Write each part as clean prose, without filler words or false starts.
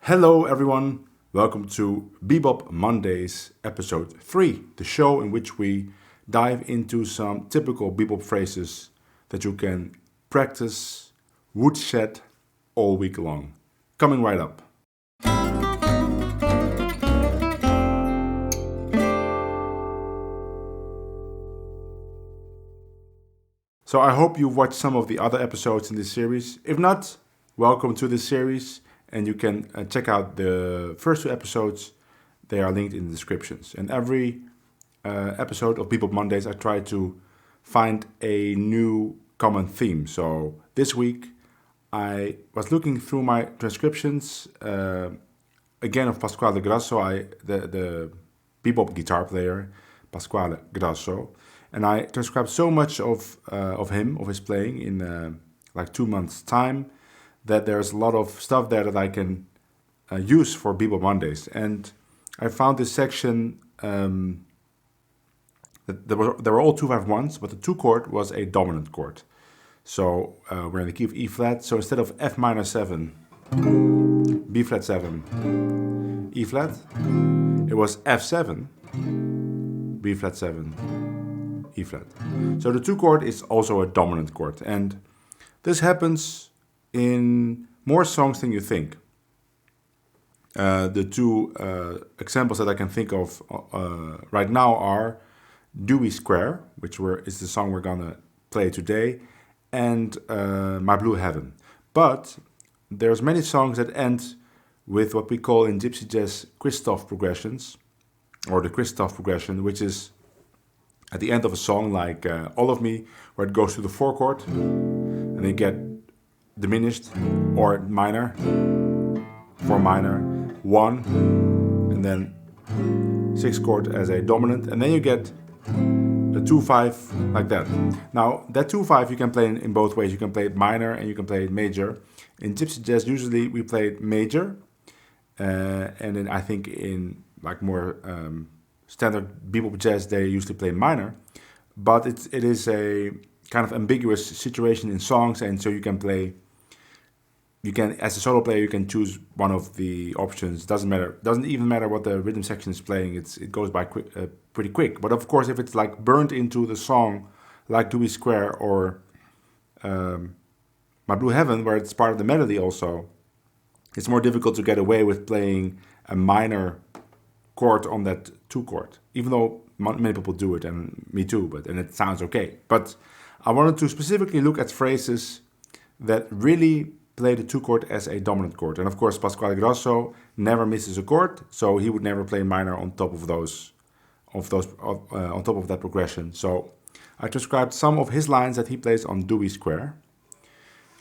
Hello everyone, welcome to Bebop Mondays episode 3, the show in which we dive into some typical bebop phrases that you can practice woodshed all week long. Coming right up. So I hope you've watched some of the other episodes in this series. If not, welcome to this series. And you can check out the first 2 episodes. They are linked in the descriptions. And every episode of Bebop Mondays, I try to find a new common theme. So this week, I was looking through my transcriptions, again of Pasquale Grasso, the bebop guitar player, Pasquale Grasso. And I transcribed so much of his playing in like 2 months' time, that there's a lot of stuff there that I can use for Bebop Mondays. And I found this section, that there were all 2-5-1s, but the 2 chord was a dominant chord. So we're in the key of E flat, so instead of F minor 7, B flat 7, E flat, it was F7, B flat 7, E flat. So the 2 chord is also a dominant chord. And this happens in more songs than you think. The 2 examples that I can think of right now are Dewey Square, which is the song we're gonna play today, and My Blue Heaven. But there's many songs that end with what we call in Gypsy Jazz Christoph progressions, or the Christoph progression, which is at the end of a song like All of Me, where it goes to the 4 chord, and you get diminished or minor, 4 minor, 1, and then 6 chord as a dominant, and then you get a 2-5 like that. Now that 2-5 you can play in both ways. You can play it minor and you can play it major. In Gypsy Jazz usually we play it major, and then I think in like more standard bebop jazz they usually play minor, but it is a kind of ambiguous situation in songs, and so you can as a solo player, you can choose one of the options. Doesn't even matter what the rhythm section is playing. It goes by pretty quick. But of course, if it's like burned into the song, like Dewey Square or My Blue Heaven, where it's part of the melody also, it's more difficult to get away with playing a minor chord on that 2 chord. Even though many people do it, and me too, and it sounds okay. But I wanted to specifically look at phrases that really play the 2 chord as a dominant chord. And of course, Pasquale Grasso never misses a chord, so he would never play minor on top of on top of that progression. So I transcribed some of his lines that he plays on Dewey Square.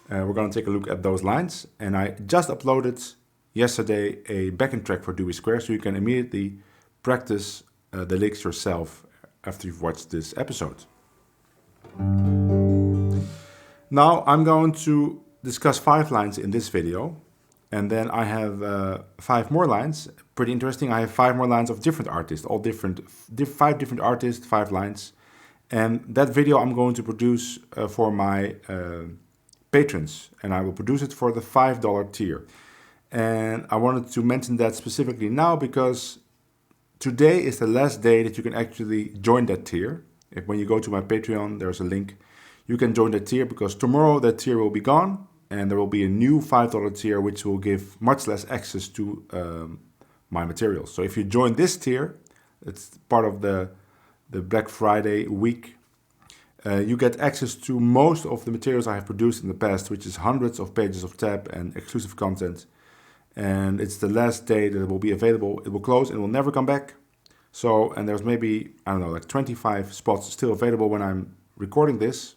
We're going to take a look at those lines, and I just uploaded yesterday a backing track for Dewey Square, so you can immediately practice the licks yourself after you've watched this episode. Now I'm going to discuss 5 lines in this video, and then I have 5 more lines. Pretty interesting. I have 5 more lines of different artists, all 5 different artists, 5 lines. And that video I'm going to produce for my patrons, and I will produce it for the $5 tier. And I wanted to mention that specifically now because today is the last day that you can actually join that tier. When you go to my Patreon, there's a link. You can join that tier because tomorrow that tier will be gone, and there will be a new $5 tier which will give much less access to my materials. So if you join this tier, it's part of the Black Friday week, you get access to most of the materials I have produced in the past, which is hundreds of pages of tab and exclusive content. And it's the last day that it will be available. It will close and it will never come back. So, and there's maybe, I don't know, like 25 spots still available when I'm recording this.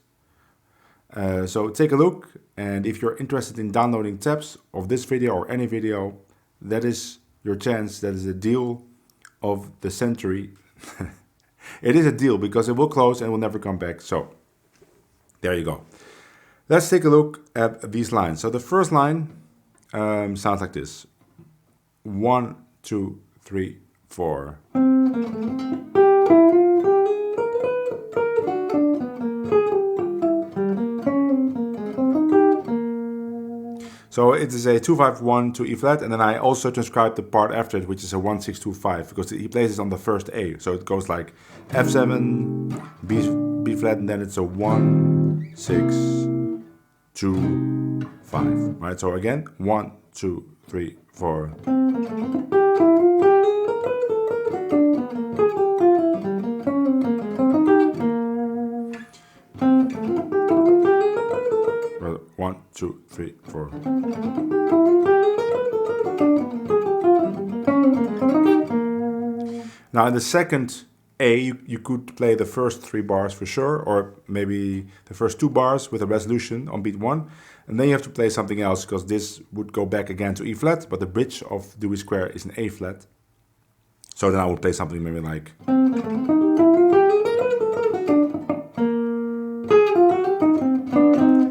So take a look, and if you're interested in downloading tabs of this video or any video, that is your chance. That is a deal of the century. It is a deal because it will close and will never come back. So there you go. Let's take a look at these lines. So the first line sounds like this. 1, 2, 3, 4. So it is a 2-5-1 to E flat, and then I also transcribe the part after it, which is a 1-6-2-5, because he plays it on the first A. So it goes like F7, B flat, and then it's a 1-6-2-5. Right. So again, 1, 2, 3, 4. Well, 1, 2, 3, 4. Now in the second A, you could play the first 3 bars for sure, or maybe the first 2 bars with a resolution on beat 1, and then you have to play something else, because this would go back again to E flat, but the bridge of Dewey Square is an A flat. So then I would play something maybe like...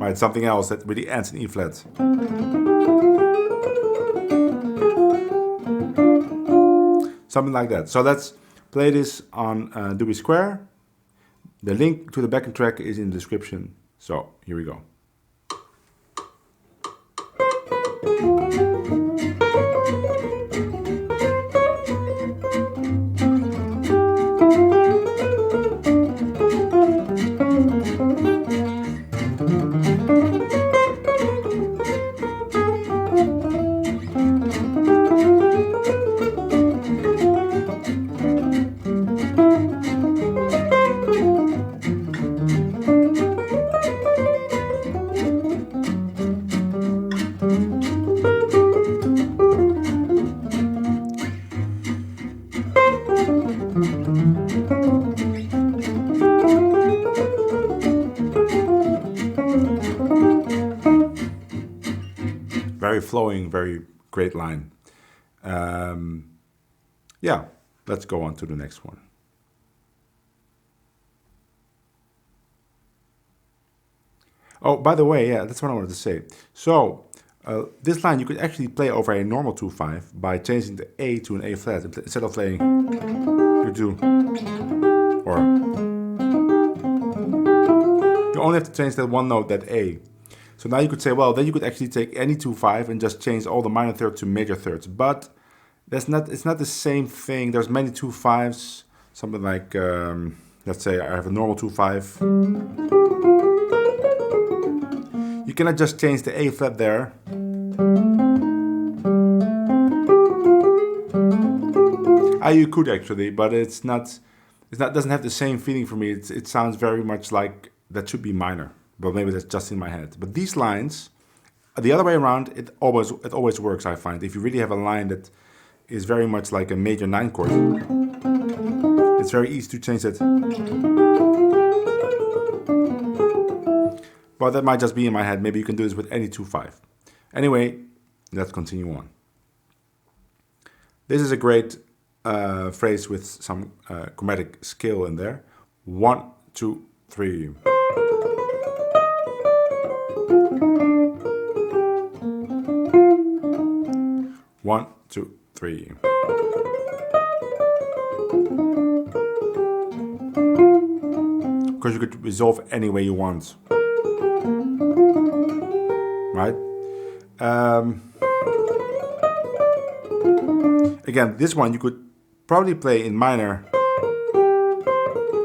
Right, something else that really ends in E flat. Something like that. So let's play this on Dewey Square. The link to the backing track is in the description. So here we go. Very flowing, very great line. Yeah, let's go on to the next one. Oh, by the way, yeah, that's what I wanted to say. So, this line you could actually play over a normal 2-5 by changing the A to an A flat. Instead of playing, you do, or you only have to change that one note, that A. So now you could say, well, then you could actually take any 2-5 and just change all the minor thirds to major thirds. But it's not the same thing. There's many 2-5s. Something like, let's say I have a normal 2-5. You cannot just change the A flat there. You could actually, but it doesn't have the same feeling for me. It sounds very much like that should be minor. But maybe that's just in my head. But these lines, the other way around, it always works, I find. If you really have a line that is very much like a major 9 chord, it's very easy to change it. But that might just be in my head. Maybe you can do this with any 2-5. Anyway, let's continue on. This is a great phrase with some chromatic skill in there. 1, 2, 3. One, 2, 3. Because you could resolve any way you want. Right? Again, this one you could probably play in minor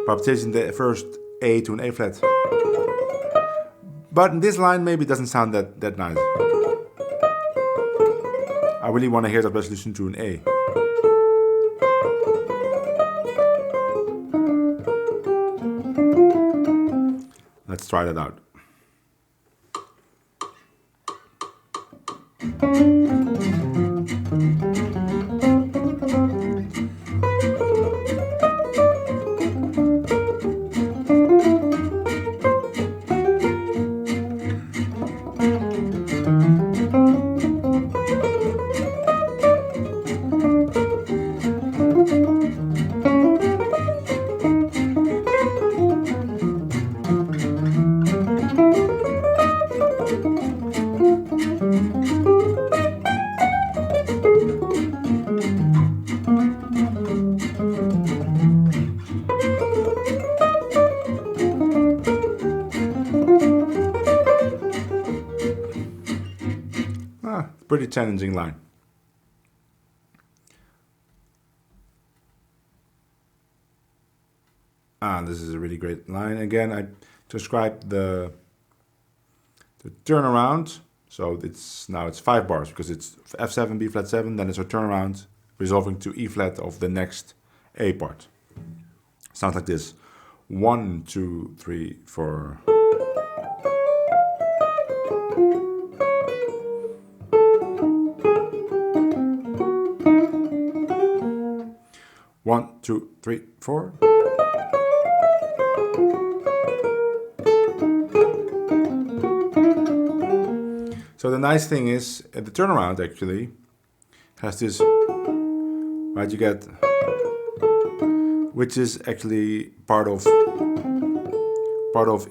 by changing the first A to an A flat. But in this line, maybe it doesn't sound that nice. I really want to hear that resolution to an A. Let's try that out. pretty challenging line. This is a really great line. Again, I described the turnaround. So now it's 5 bars because it's F7, B flat 7, then it's a turnaround resolving to E flat of the next A part. Sounds like this. 1, 2, 3, 4. One, two, three, four. So the nice thing is, the turnaround actually has this, right, you get, which is actually part of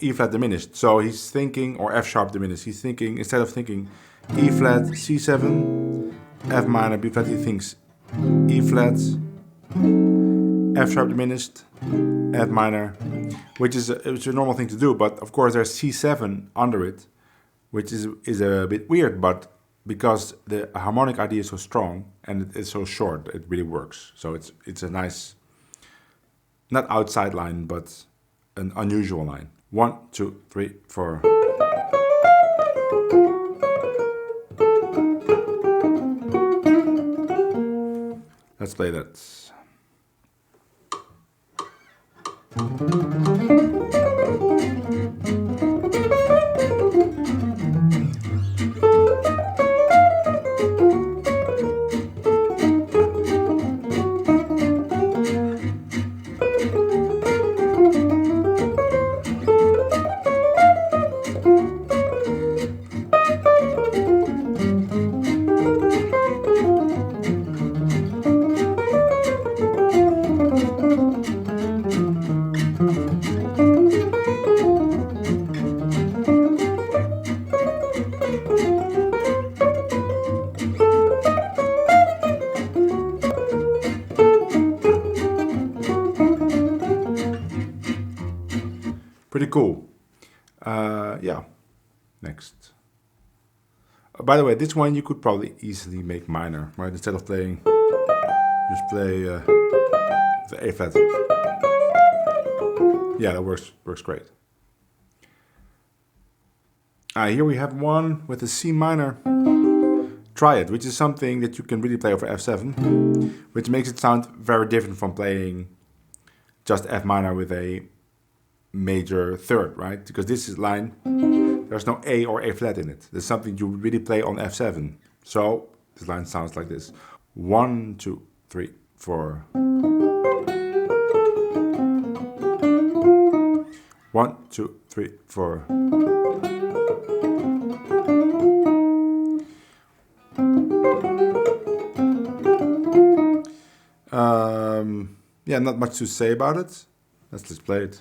E flat diminished. So he's thinking, or F sharp diminished, he's thinking, instead of thinking E flat, C7, F minor, B flat, he thinks E flat, F sharp diminished, F minor, which is a normal thing to do, but of course there's C7 under it, which is a bit weird, but because the harmonic idea is so strong and it's so short, it really works. So it's a nice, not outside line, but an unusual line. 1, 2, 3, 4. Let's play that. Pretty cool. Yeah, next. By the way, this one you could probably easily make minor, right? Instead of playing, just play the A flat. Yeah, that works great. Here we have one with a C minor triad, which is something that you can really play over F7, which makes it sound very different from playing just F minor with a major third, right? Because this is line, there's no A or A flat in it. There's something you really play on F7. So this line sounds like this. 1, 2, 3, 4. 1, 2, 3, 4. Yeah, not much to say about it. Let's just play it.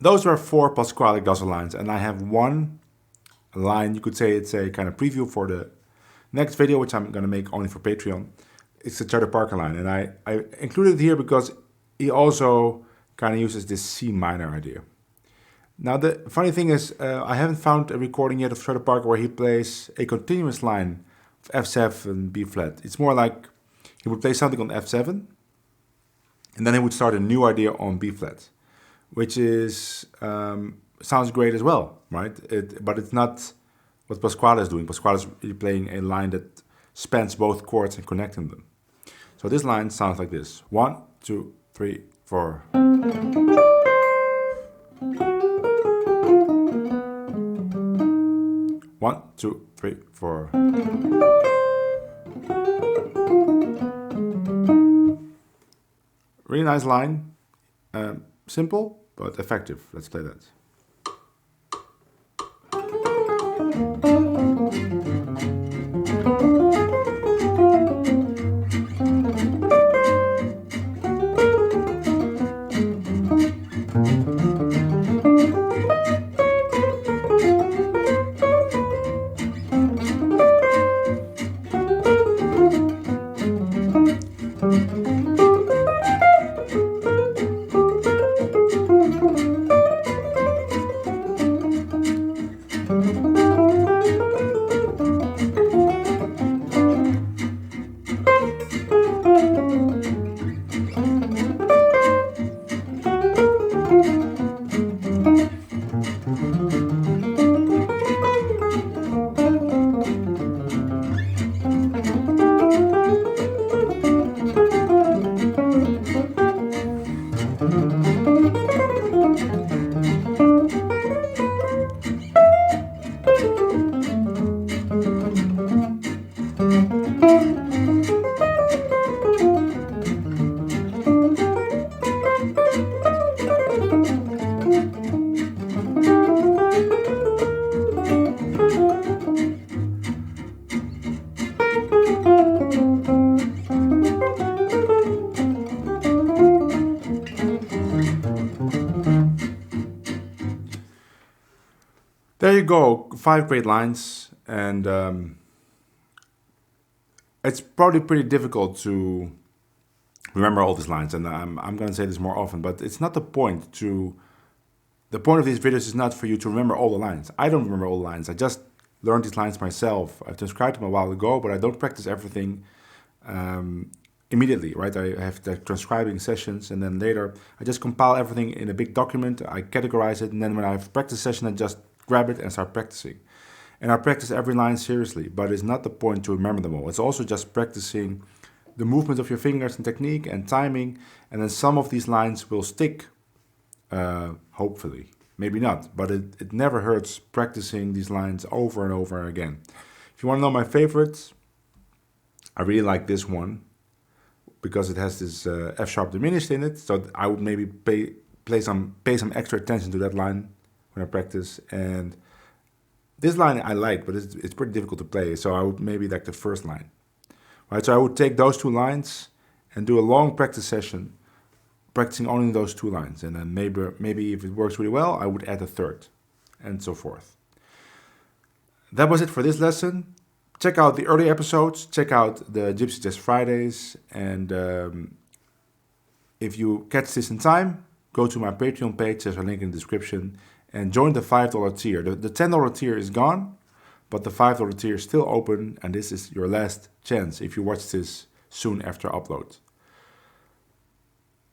Those were 4 Pasquale Guzzle lines, and I have one line, you could say it's a kind of preview for the next video, which I'm going to make only for Patreon. It's the Charlie Parker line, and I included it here because he also kind of uses this C minor idea. Now the funny thing is, I haven't found a recording yet of Charlie Parker where he plays a continuous line of F7 and B flat. It's more like he would play something on F7, and then he would start a new idea on B flat, which is sounds great as well, right? But it's not what Pasquale is doing. Pasquale is really playing a line that spans both chords and connecting them. So this line sounds like this. 1, 2, 3, 4. 1, 2, 3, 4. Really nice line. Simple, but effective. Let's play that. There you go, 5 great lines, and it's probably pretty difficult to remember all these lines, and I'm going to say this more often, but it's not the point to... The point of these videos is not for you to remember all the lines. I don't remember all the lines, I just learned these lines myself. I've transcribed them a while ago, but I don't practice everything immediately, right? I have the transcribing sessions, and then later I just compile everything in a big document, I categorize it, and then when I have a practice session, I just grab it and start practicing. And I practice every line seriously, but it's not the point to remember them all. It's also just practicing the movement of your fingers and technique and timing, and then some of these lines will stick, hopefully. Maybe not, but it never hurts practicing these lines over and over again. If you want to know my favorites, I really like this one, because it has this F sharp diminished in it, so I would maybe pay some extra attention to that line when I practice. And this line I like, but it's pretty difficult to play, so I would maybe like the first line. Right, so I would take those 2 lines and do a long practice session, practicing only those 2 lines, and then maybe if it works really well, I would add a third, and so forth. That was it for this lesson. Check out the early episodes, check out the Gypsy Jazz Fridays, and if you catch this in time, go to my Patreon page, there's a link in the description, and join the $5 tier. The $10 tier is gone, but the $5 tier is still open, and this is your last chance if you watch this soon after upload.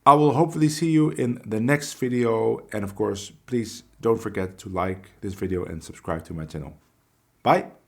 I will hopefully see you in the next video, and of course, please don't forget to like this video and subscribe to my channel. Bye!